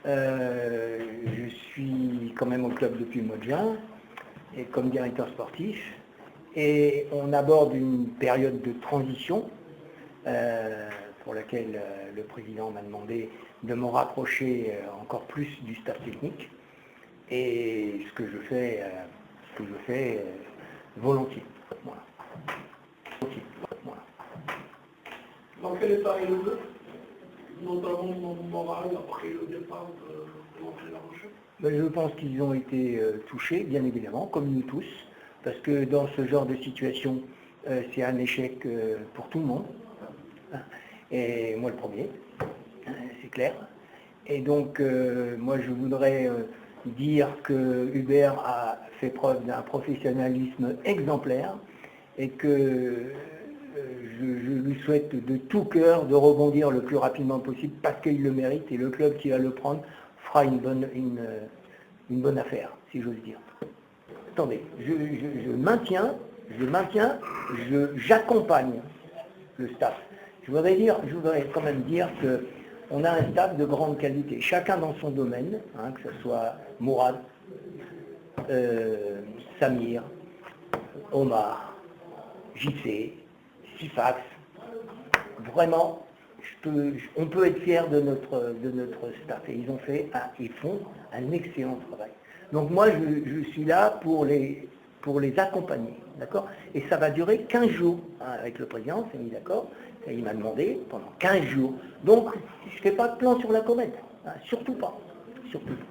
Je suis quand même au club depuis le mois de juin, et comme directeur sportif, et on aborde une période de transition pour laquelle le président m'a demandé de me rapprocher encore plus du staff technique, et ce que je fais volontiers. Voilà. Voilà. Dans quel état est le jeu, notamment moral après le départ de l'entraîneur en chef? Je pense qu'ils ont été touchés, bien évidemment, comme nous tous, parce que dans ce genre de situation, c'est un échec pour tout le monde, et moi le premier, c'est clair. Et donc, moi je voudrais dire que Hubert a fait preuve d'un professionnalisme exemplaire, et que je lui souhaite de tout cœur de rebondir le plus rapidement possible parce qu'il le mérite, et le club qui va le prendre fera une bonne affaire, si j'ose dire. Attendez, j'accompagne le staff. Je voudrais quand même dire qu'on a un staff de grande qualité, chacun dans son domaine, que ce soit Mourad, Samir, Omar, JC, Sifax. Vraiment, on peut être fier de notre staff, et ils font un excellent travail. Donc moi, je suis là pour les accompagner, d'accord? Et ça va durer 15 jours, avec le président, on s'est mis d'accord, et il m'a demandé pendant 15 jours. Donc, je ne fais pas de plan sur la comète, surtout pas, surtout pas.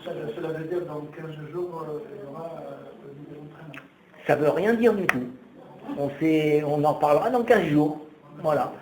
Cela veut dire dans 15 jours, il y aura le entraînement. Ça ne veut rien dire du tout. On en parlera dans 15 jours, voilà.